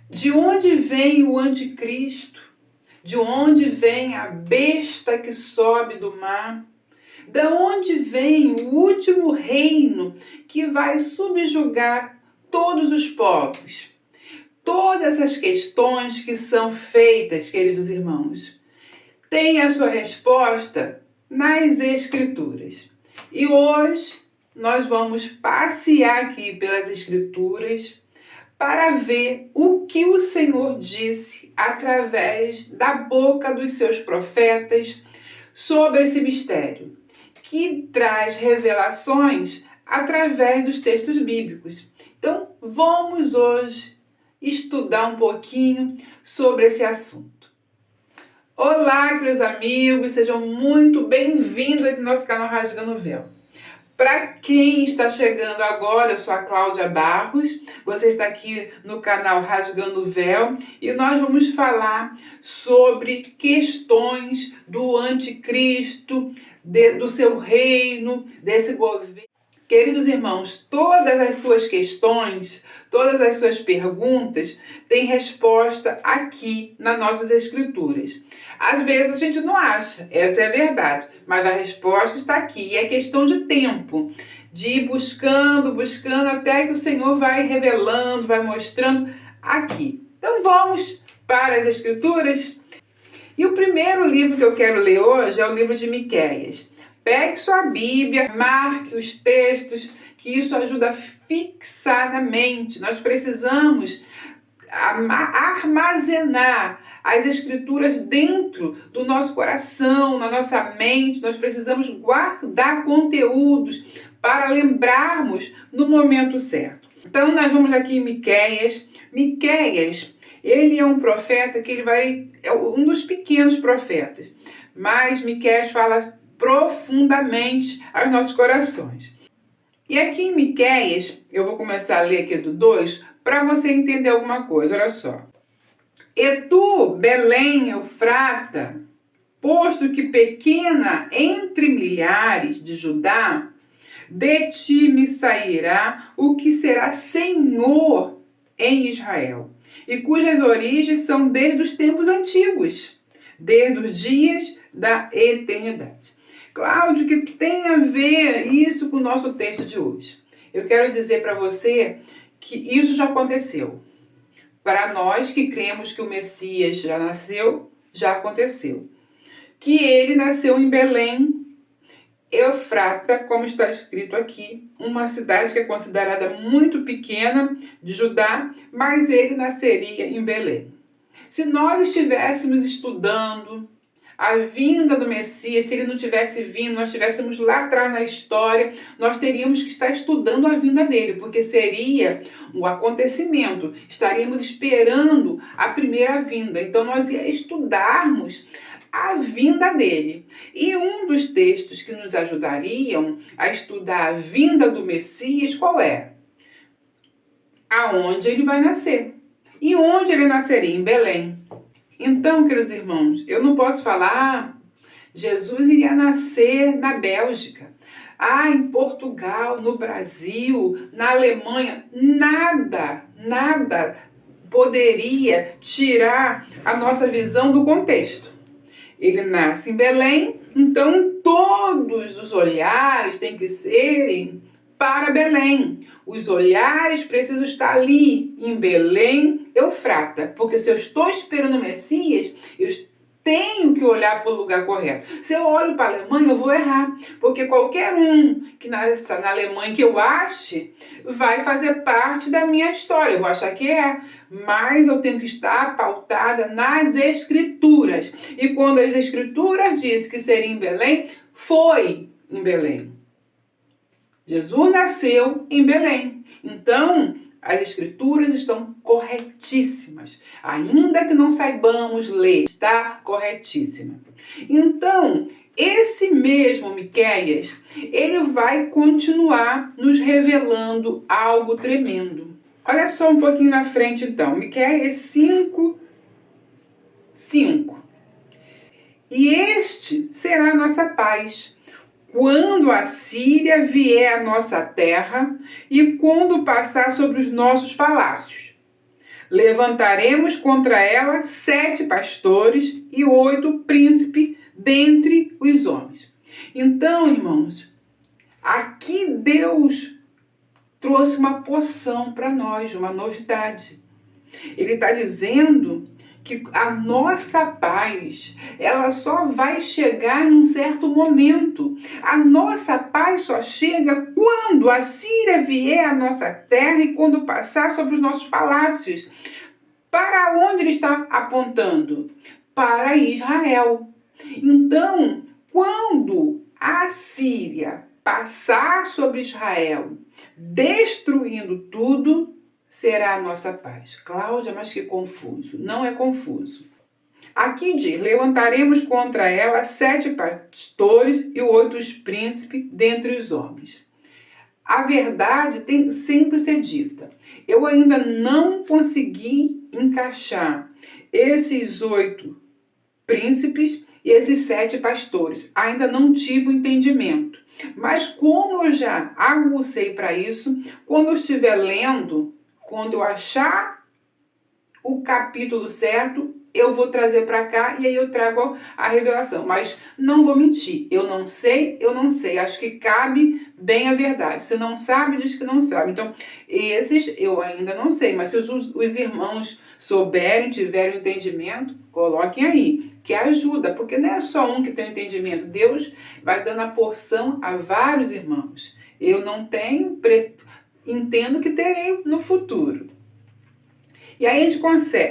De onde vem o anticristo? De onde vem a besta que sobe do mar? Da onde vem o último reino que vai subjugar todos os povos? Todas essas questões que são feitas, queridos irmãos, têm a sua resposta nas Escrituras. E hoje nós vamos passear aqui pelas Escrituras para ver o que o Senhor disse através da boca dos seus profetas sobre esse mistério, que traz revelações através dos textos bíblicos. Então, vamos hoje estudar um pouquinho sobre esse assunto. Olá, queridos amigos, sejam muito bem-vindos aqui no nosso canal Rasgando o Véu. Para quem está chegando agora, eu sou a Cláudia Barros, você está aqui no canal Rasgando o Véu e nós vamos falar sobre questões do anticristo, do seu reino, desse governo. Queridos irmãos, todas as suas questões, todas as suas perguntas têm resposta aqui nas nossas escrituras. Às vezes a gente não acha, essa é a verdade, mas a resposta está aqui. E é questão de tempo, de ir buscando até que o Senhor vai revelando, vai mostrando aqui. Então vamos para as escrituras. E o primeiro livro que eu quero ler hoje é o livro de Miqueias. Pegue sua Bíblia, marque os textos, que isso ajuda a fixar na mente. Nós precisamos armazenar as escrituras dentro do nosso coração, na nossa mente. Nós precisamos guardar conteúdos para lembrarmos no momento certo. Então, nós vamos aqui em Miqueias. Miqueias, ele é um profeta que é um dos pequenos profetas, mas Miqueias fala profundamente aos nossos corações. E aqui em Miqueias, eu vou começar a ler aqui do 2, para você entender alguma coisa, olha só. E tu, Belém, Eufrata, posto que pequena entre milhares de Judá, de ti me sairá o que será Senhor em Israel, e cujas origens são desde os tempos antigos, desde os dias da eternidade. Cláudio, que tem a ver isso com o nosso texto de hoje? Eu quero dizer para você que isso já aconteceu. Para nós que cremos que o Messias já nasceu, já aconteceu. Que ele nasceu em Belém, Eufrata, como está escrito aqui, uma cidade que é considerada muito pequena de Judá, mas ele nasceria em Belém. Se nós estivéssemos estudando a vinda do Messias, se ele não tivesse vindo, nós estivéssemos lá atrás na história, nós teríamos que estar estudando a vinda dele, porque seria um acontecimento, estaríamos esperando a primeira vinda. Então nós ia estudarmos a vinda dele. E um dos textos que nos ajudariam a estudar a vinda do Messias, qual é? Aonde ele vai nascer. E onde ele nasceria? Em Belém. Então, queridos irmãos, eu não posso falar, Jesus iria nascer na Bélgica, em Portugal, no Brasil, na Alemanha. Nada poderia tirar a nossa visão do contexto. Ele nasce em Belém, então todos os olhares têm que serem para Belém. Os olhares precisam estar ali, em Belém, Eufrata. Porque se eu estou esperando o Messias, eu tenho que olhar para o lugar correto. Se eu olho para a Alemanha, eu vou errar. Porque qualquer um que nasça na Alemanha que eu ache, vai fazer parte da minha história. Eu vou achar que é. Mas eu tenho que estar pautada nas Escrituras. E quando as Escrituras dizem que seria em Belém, foi em Belém. Jesus nasceu em Belém. Então, as escrituras estão corretíssimas. Ainda que não saibamos ler, está corretíssima. Então, esse mesmo Miqueias, ele vai continuar nos revelando algo tremendo. Olha só um pouquinho na frente, então. Miqueias 5:5. E este será a nossa paz, quando a Síria vier à nossa terra e quando passar sobre os nossos palácios. Levantaremos contra ela 7 pastores e 8 príncipes dentre os homens. Então, irmãos, aqui Deus trouxe uma porção para nós, uma novidade. Ele está dizendo que a nossa paz, ela só vai chegar em um certo momento. A nossa paz só chega quando a Síria vier à nossa terra e quando passar sobre os nossos palácios. Para onde ele está apontando? Para Israel. Então, quando a Síria passar sobre Israel, destruindo tudo, será a nossa paz. Cláudia, mas que confuso. Não é confuso. Aqui diz, levantaremos contra ela 7 pastores e 8 príncipes dentre os homens. A verdade tem sempre ser dita. Eu ainda não consegui encaixar esses 8 príncipes e esses 7 pastores. Ainda não tive o entendimento. Mas como eu já agucei para isso, quando eu estiver lendo, quando eu achar o capítulo certo, eu vou trazer para cá e aí eu trago a revelação. Mas não vou mentir, eu não sei. Acho que cabe bem a verdade. Se não sabe, diz que não sabe. Então, esses eu ainda não sei. Mas se os irmãos souberem, tiverem entendimento, coloquem aí, que ajuda. Porque não é só um que tem entendimento. Deus vai dando a porção a vários irmãos. Eu não tenho, entendo que terei no futuro. E aí a gente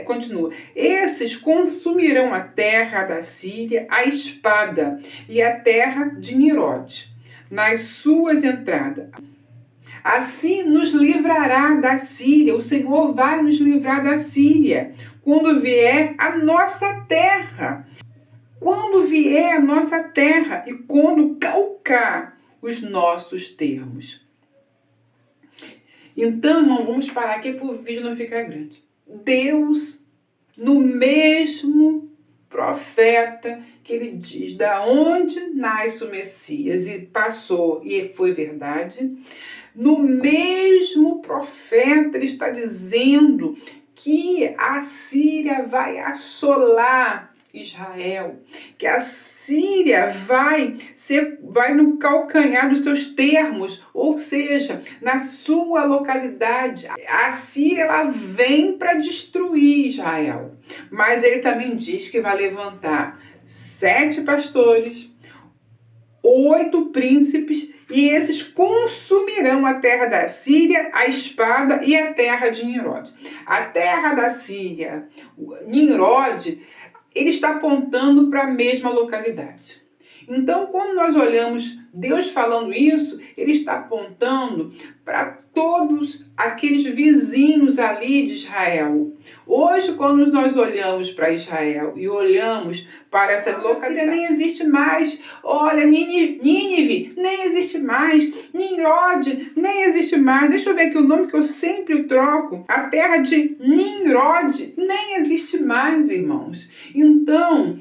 continua. Esses consumirão a terra da Síria, a espada, e a terra de Nirode, nas suas entradas. Assim nos livrará da Síria, o Senhor vai nos livrar da Síria, quando vier a nossa terra. Quando vier a nossa terra e quando calcar os nossos termos. Então, irmão, vamos parar aqui para o vídeo não ficar grande. Deus, no mesmo profeta que ele diz da onde nasce o Messias e passou e foi verdade, no mesmo profeta ele está dizendo que a Síria vai assolar Israel, que a Síria vai no calcanhar dos seus termos, ou seja, na sua localidade. A Síria ela vem para destruir Israel, mas ele também diz que vai levantar 7 pastores, 8 príncipes, e esses consumirão a terra da Síria, a espada e a terra de Nirode. A terra da Síria, Nirode, ele está apontando para a mesma localidade. Então, quando nós olhamos Deus falando isso, ele está apontando para todos aqueles vizinhos ali de Israel. Hoje, quando nós olhamos para Israel e olhamos para essa localidade, nem existe mais. Olha, Nínive nem existe mais. Nimrod nem existe mais. Deixa eu ver aqui o nome que eu sempre troco. A terra de Nimrod nem existe mais, irmãos. Então,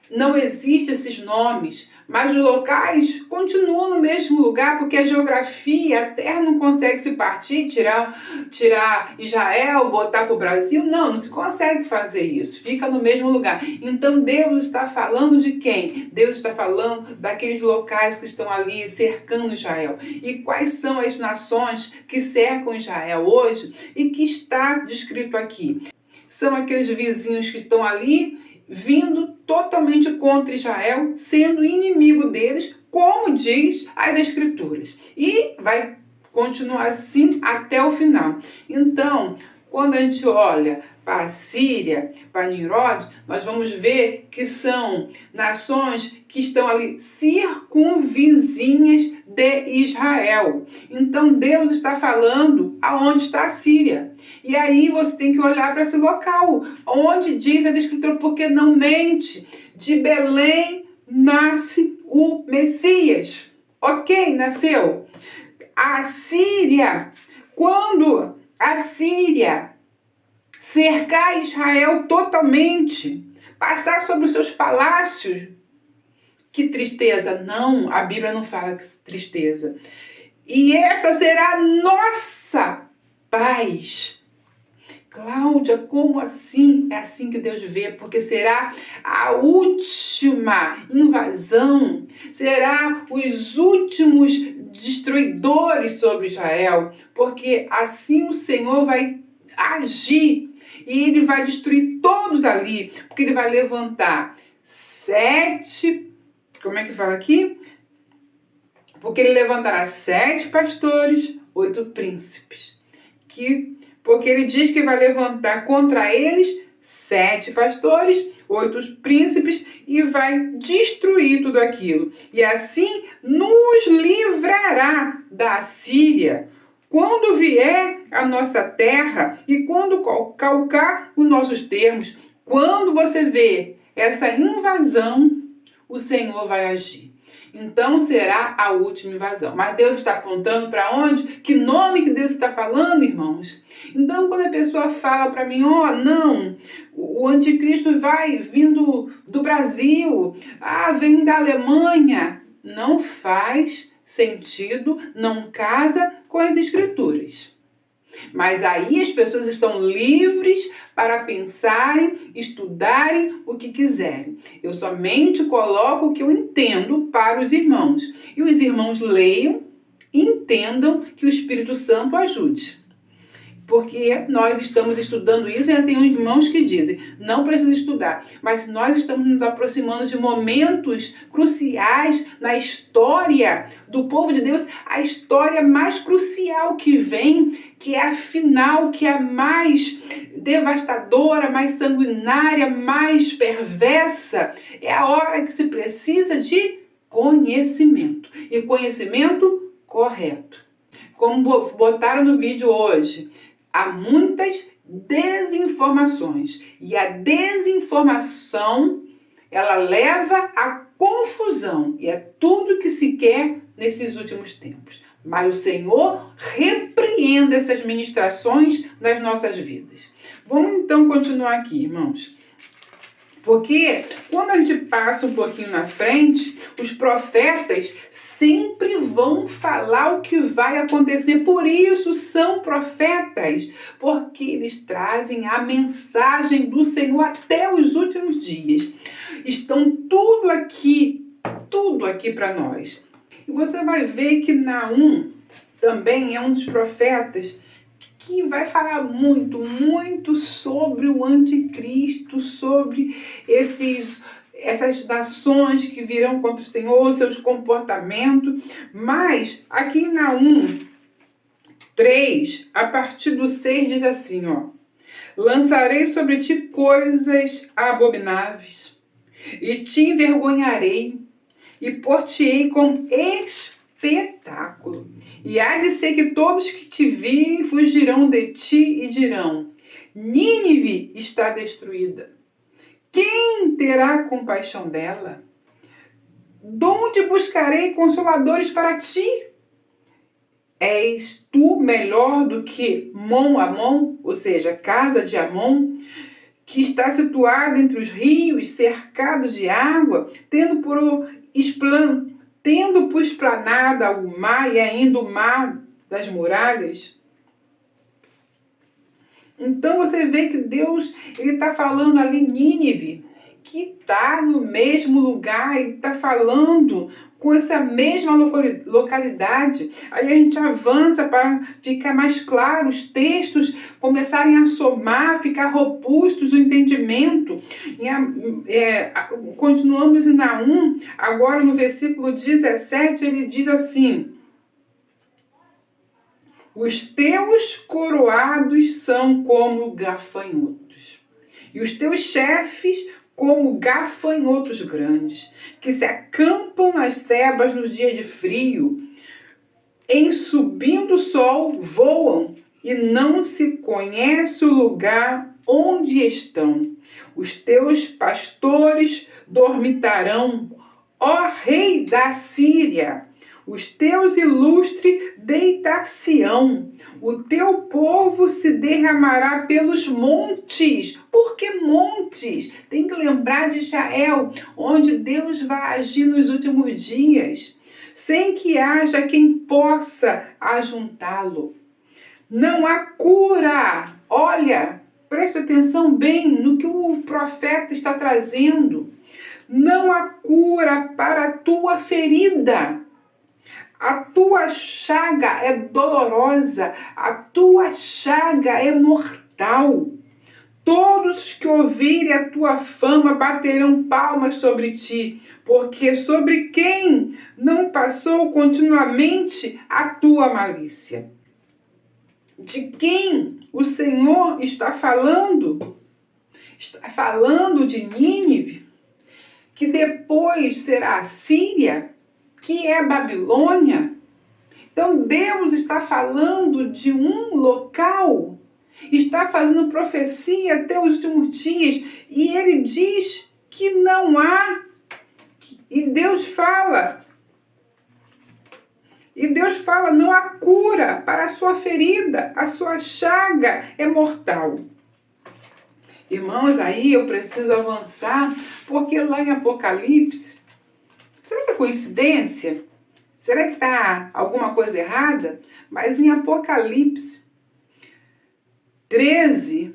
não existem esses nomes, mas os locais continuam no mesmo lugar, porque a geografia, a terra não consegue se partir, tirar Israel, botar para o Brasil. Não se consegue fazer isso, fica no mesmo lugar. Então Deus está falando de quem? Deus está falando daqueles locais que estão ali cercando Israel. E quais são as nações que cercam Israel hoje e que está descrito aqui? São aqueles vizinhos que estão ali, vindo totalmente contra Israel, sendo inimigo deles, como diz as Escrituras. E vai continuar assim até o final. Então, quando a gente olha para a Síria, para Nimrod, nós vamos ver que são nações que estão ali circunvizinhas de Israel. Então Deus está falando aonde está a Síria. E aí você tem que olhar para esse local, onde diz a Escritura, porque não mente, de Belém nasce o Messias. Ok? Nasceu. A Síria, quando a Síria cercar Israel totalmente, passar sobre os seus palácios, que tristeza. Não, a Bíblia não fala que tristeza. E esta será a nossa paz. Cláudia, como assim? É assim que Deus vê, porque será a última invasão, será os últimos destruidores sobre Israel, porque assim o Senhor vai agir e ele vai destruir todos ali, porque ele vai levantar 7, como é que fala aqui? Porque ele levantará 7 pastores, 8 príncipes, porque ele diz que vai levantar contra eles 7 pastores, 8 príncipes e vai destruir tudo aquilo. E assim nos livrará da Assíria quando vier a nossa terra e quando calcar os nossos termos. Quando você vê essa invasão, o Senhor vai agir. Então será a última invasão. Mas Deus está apontando para onde? Que nome que Deus está falando, irmãos? Então quando a pessoa fala para mim, não, o anticristo vai vindo do Brasil, vem da Alemanha, não faz sentido, não casa com as escrituras. Mas aí as pessoas estão livres para pensarem, estudarem o que quiserem. Eu somente coloco o que eu entendo para os irmãos. E os irmãos leiam e entendam que o Espírito Santo ajude. Porque nós estamos estudando isso e ainda tem uns irmãos que dizem, não precisa estudar. Mas nós estamos nos aproximando de momentos cruciais na história do povo de Deus, a história mais crucial que vem, que é a final, que é a mais devastadora, mais sanguinária, mais perversa. É a hora que se precisa de conhecimento. E conhecimento correto. Como botaram no vídeo hoje, há muitas desinformações. E a desinformação, ela leva à confusão. E é tudo que se quer nesses últimos tempos. Mas o Senhor repreenda essas ministrações nas nossas vidas. Vamos então continuar aqui, irmãos. Porque quando a gente passa um pouquinho na frente, os profetas sempre vão falar o que vai acontecer. Por isso são profetas, porque eles trazem a mensagem do Senhor até os últimos dias. Estão tudo aqui para nós. E você vai ver que Naum também é um dos profetas que vai falar muito sobre o anticristo, sobre essas nações que virão contra o Senhor, seus comportamentos. Mas aqui em Naum 3, a partir do 6, diz assim, lançarei sobre ti coisas abomináveis, e te envergonharei, e por-te-ei como espetáculo. E há de ser que todos que te virem fugirão de ti e dirão, Nínive está destruída. Quem terá compaixão dela? Donde buscarei consoladores para ti? És tu melhor do que Amon, ou seja, casa de Amon, que está situada entre os rios, cercados de água, tendo por esplanada o mar e ainda o mar das muralhas? Então você vê que Deus está falando ali Nínive, que está no mesmo lugar, ele está falando com essa mesma localidade. Aí a gente avança para ficar mais claro, os textos começarem a somar, ficar robustos o entendimento. Continuamos em Naum, agora no versículo 17, ele diz assim, os teus coroados são como gafanhotos, e os teus chefes como gafanhotos grandes, que se acampam nas febras nos dias de frio. Em subindo o sol, voam, e não se conhece o lugar onde estão. Os teus pastores dormitarão, ó rei da Síria. Os teus ilustres deitar-se-ão, o teu povo se derramará pelos montes. Por que montes? Tem que lembrar de Israel, onde Deus vai agir nos últimos dias, sem que haja quem possa ajuntá-lo. Não há cura. Olha, Preste atenção bem no que o profeta está trazendo. Não há cura para a tua ferida. A tua chaga é dolorosa, a tua chaga é mortal. Todos os que ouvirem a tua fama baterão palmas sobre ti, porque sobre quem não passou continuamente a tua malícia? De quem o Senhor está falando? Está falando de Nínive, que depois será a Síria, que é a Babilônia. Então Deus está falando de um local, está fazendo profecia até os últimos dias, e ele diz que não há, e Deus fala, não há cura para a sua ferida, a sua chaga é mortal. Irmãos, aí eu preciso avançar, porque lá em Apocalipse, será que é coincidência? Será que está alguma coisa errada? Mas em Apocalipse 13:3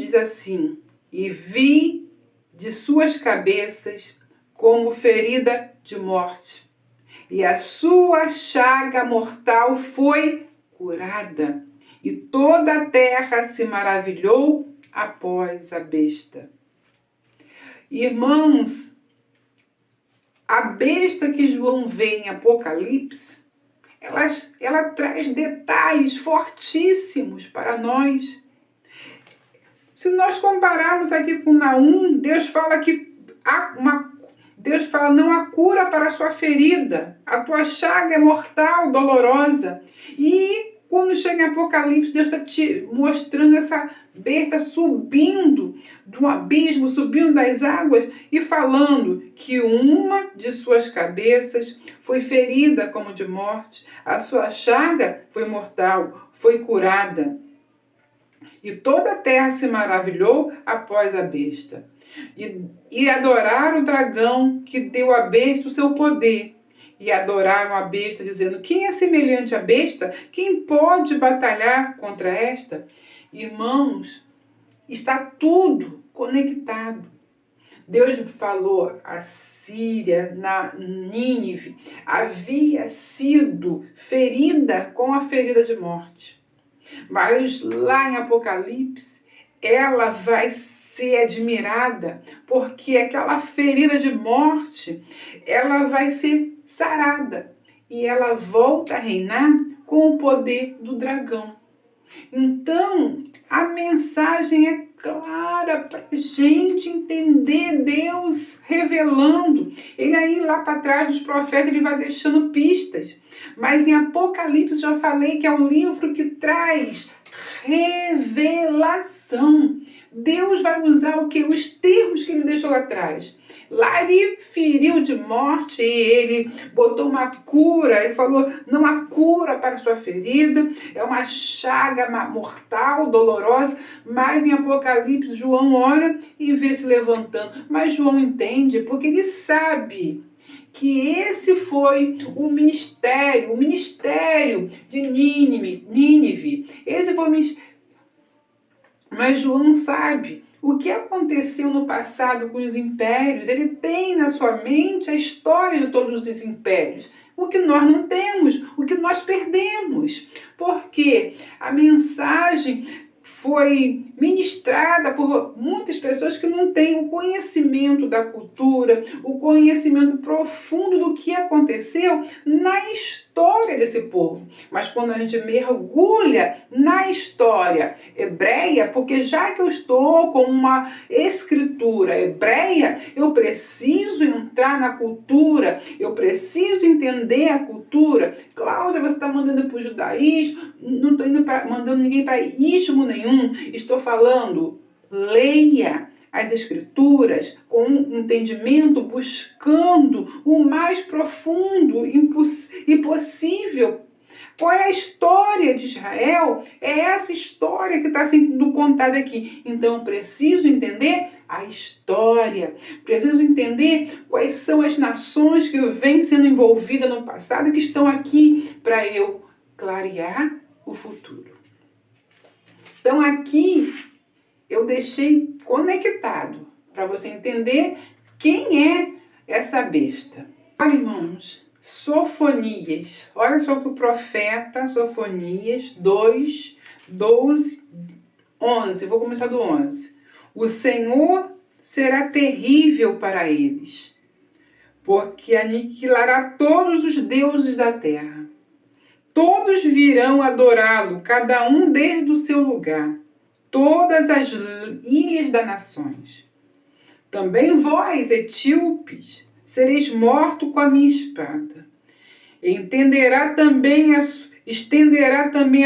diz assim: e vi de suas cabeças como ferida de morte, e a sua chaga mortal foi curada, e toda a terra se maravilhou após a besta. Irmãos, a besta que João vê em Apocalipse, ela traz detalhes fortíssimos para nós. Se nós compararmos aqui com Naum, Deus fala não há cura para a sua ferida, a tua chaga é mortal, dolorosa. E quando chega em Apocalipse, Deus está te mostrando essa besta subindo do abismo, subindo das águas e falando que uma de suas cabeças foi ferida como de morte, a sua chaga foi mortal, foi curada. E toda a terra se maravilhou após a besta. E adoraram o dragão que deu à besta o seu poder. E adoraram a besta, dizendo: quem é semelhante à besta? Quem pode batalhar contra esta? Irmãos, está tudo conectado. Deus falou, a Síria, na Nínive, havia sido ferida com a ferida de morte. Mas lá em Apocalipse, ela vai ser admirada, porque aquela ferida de morte, ela vai ser sarada. E ela volta a reinar com o poder do dragão. Então, a mensagem é clara para a gente entender Deus revelando. Ele aí lá para trás dos profetas, ele vai deixando pistas. Mas em Apocalipse já falei que é um livro que traz revelação. Deus vai usar o quê? Os termos que ele deixou lá atrás. Lá ele feriu de morte, ele botou uma cura, ele falou, não há cura para a sua ferida, é uma chaga mortal, dolorosa, mas em Apocalipse João olha e vê se levantando. Mas João entende, porque ele sabe que esse foi o ministério de Nínive. Esse foi o ministério. Mas João sabe o que aconteceu no passado com os impérios. Ele tem na sua mente a história de todos os impérios. O que nós não temos, o que nós perdemos. Porque a mensagem foi ministrada por muitas pessoas que não têm o conhecimento da cultura, o conhecimento profundo do que aconteceu na história desse povo. Mas quando a gente mergulha na história hebreia, porque já que eu estou com uma escritura hebreia, eu preciso entrar na cultura, eu preciso entender a cultura. Cláudia, você está mandando para o judaísmo, não estou mandando ninguém para ismo nenhum. Estou falando, leia as escrituras com entendimento, buscando o mais profundo e possível. Qual é a história de Israel? É essa história que está sendo contada aqui. Então eu preciso entender a história. Preciso entender quais são as nações que vêm sendo envolvidas no passado e que estão aqui para eu clarear o futuro. Então aqui eu deixei conectado para você entender quem é essa besta. Olha, irmãos, Sofonias. Olha só que o profeta Sofonias 2, 12, 11. Vou começar do 11. O Senhor será terrível para eles, porque aniquilará todos os deuses da terra. Todos virão adorá-lo, cada um desde o seu lugar, todas as ilhas das nações. Também vós, etíopes, sereis mortos com a minha espada. Estenderá também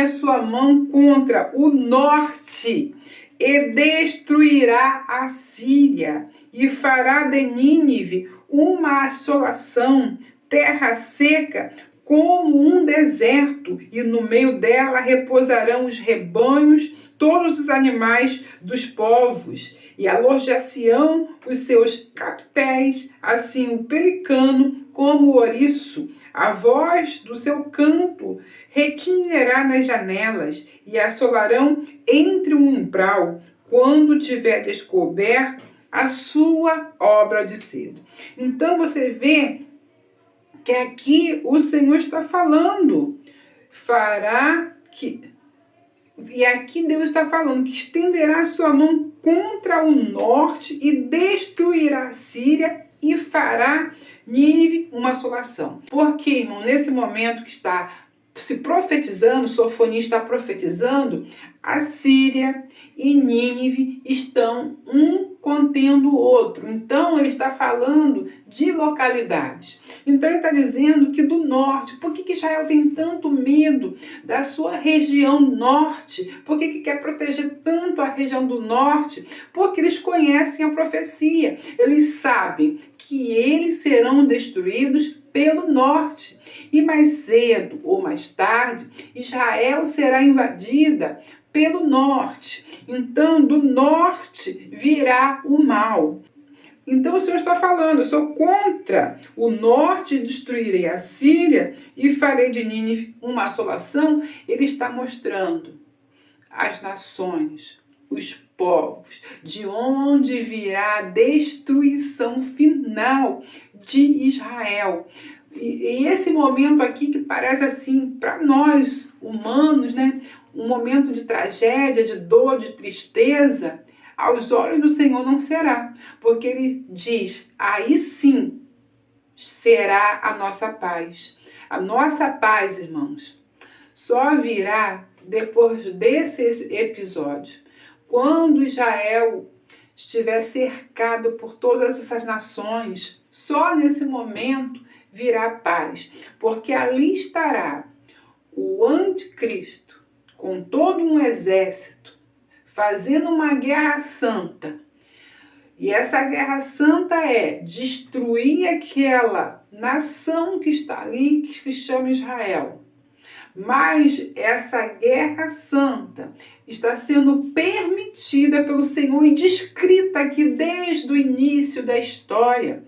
a sua mão contra o norte e destruirá a Síria e fará de Nínive uma assolação, terra seca como um deserto, e no meio dela repousarão os rebanhos, todos os animais dos povos, e alojar-se-ão os seus capitéis, assim o pelicano como o ouriço. A voz do seu canto retinirá nas janelas, e assolarão entre o umbral, quando tiver descoberto a sua obra de cedo. Então você vê que aqui o Senhor está falando, e aqui Deus está falando que estenderá a sua mão contra o norte e destruirá a Síria e fará Nínive uma assolação. Porque, irmão, nesse momento que está se profetizando, Sofonias está profetizando, a Síria e Nínive estão um contendo o outro. Então, ele está falando de localidades. Então, ele está dizendo que do norte, por que Israel tem tanto medo da sua região norte? Por que quer proteger tanto a região do norte? Porque eles conhecem a profecia. Eles sabem que eles serão destruídos pelo norte. E mais cedo ou mais tarde, Israel será invadida pelo norte. Então, do norte virá o mal. Então, o Senhor está falando, eu sou contra o norte, destruirei a Síria e farei de Nínive uma assolação. Ele está mostrando as nações, os povos, de onde virá a destruição final de Israel. E esse momento aqui que parece assim, para nós humanos, né, um momento de tragédia, de dor, de tristeza, aos olhos do Senhor não será, porque ele diz, aí sim será a nossa paz. A nossa paz, irmãos, só virá depois desse episódio, quando Israel estiver cercado por todas essas nações. Só nesse momento virá paz, porque ali estará o anticristo com todo um exército fazendo uma guerra santa. E essa guerra santa é destruir aquela nação que está ali, que se chama Israel. Mas essa guerra santa está sendo permitida pelo Senhor e descrita aqui desde o início da história.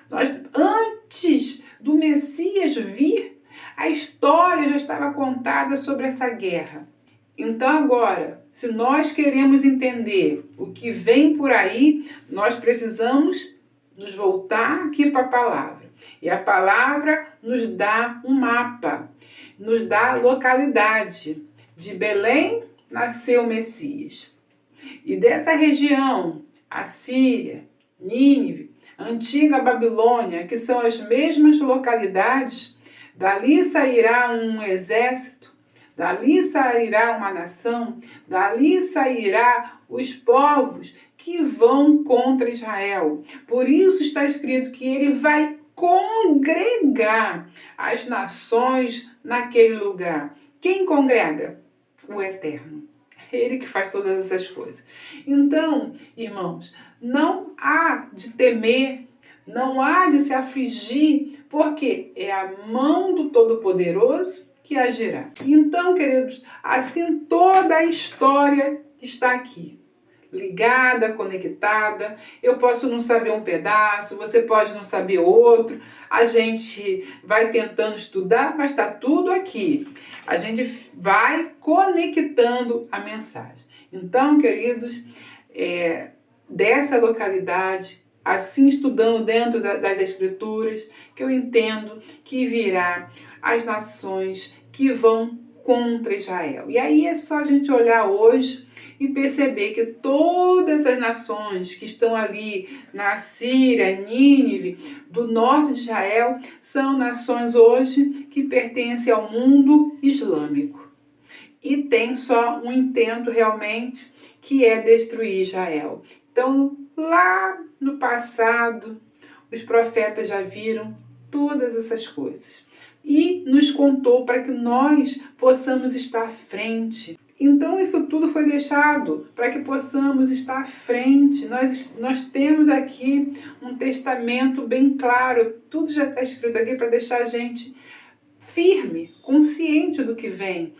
Antes do Messias vir, a história já estava contada sobre essa guerra. Então agora, se nós queremos entender o que vem por aí, nós precisamos nos voltar aqui para a palavra. E a palavra nos dá um mapa, nos dá a localidade. De Belém nasceu o Messias. E dessa região, a Síria, Nínive, a antiga Babilônia, que são as mesmas localidades, dali sairá um exército, dali sairá uma nação, dali sairá os povos que vão contra Israel. Por isso está escrito que ele vai congregar as nações naquele lugar. Quem congrega? O Eterno. Ele que faz todas essas coisas. Então, irmãos, não há de temer, não há de se afligir, porque é a mão do Todo-Poderoso que agirá. Então, queridos, assim toda a história está aqui, ligada, conectada. Eu posso não saber um pedaço, você pode não saber outro. A gente vai tentando estudar, mas está tudo aqui. A gente vai conectando a mensagem. Então, queridos, dessa localidade, assim estudando dentro das Escrituras, que eu entendo que virá as nações que vão contra Israel. E aí é só a gente olhar hoje e perceber que todas as nações que estão ali na Síria, Nínive, do norte de Israel, são nações hoje que pertencem ao mundo islâmico. E tem só um intento realmente, que é destruir Israel. Então, lá no passado, os profetas já viram todas essas coisas e nos contou para que nós possamos estar à frente. Então, isso tudo foi deixado para que possamos estar à frente. Nós temos aqui um testamento bem claro, tudo já está escrito aqui para deixar a gente firme, consciente do que vem,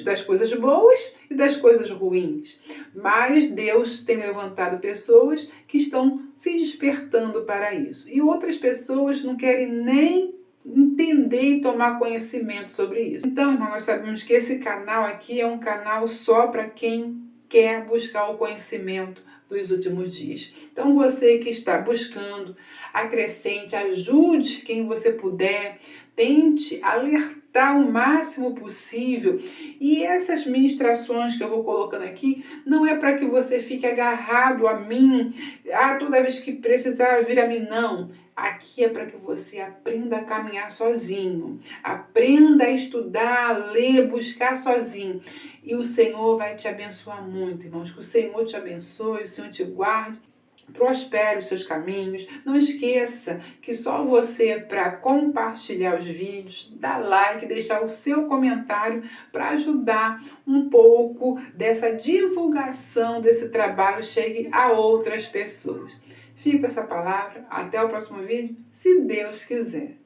das coisas boas e das coisas ruins. Mas Deus tem levantado pessoas que estão se despertando para isso. E outras pessoas não querem nem entender e tomar conhecimento sobre isso. Então, irmão, nós sabemos que esse canal aqui é um canal só para quem quer buscar o conhecimento dos últimos dias. Então, você que está buscando, acrescente, ajude quem você puder, tente alertar o máximo possível. E essas ministrações que eu vou colocando aqui, não é para que você fique agarrado a mim, toda vez que precisar vir a mim, não. Aqui é para que você aprenda a caminhar sozinho, aprenda a estudar, a ler, buscar sozinho. E o Senhor vai te abençoar muito, irmãos. Que o Senhor te abençoe, o Senhor te guarde, prospere os seus caminhos. Não esqueça que só você, para compartilhar os vídeos, dar like, deixar o seu comentário para ajudar um pouco dessa divulgação desse trabalho chegue a outras pessoas. Fica essa palavra. Até o próximo vídeo, se Deus quiser.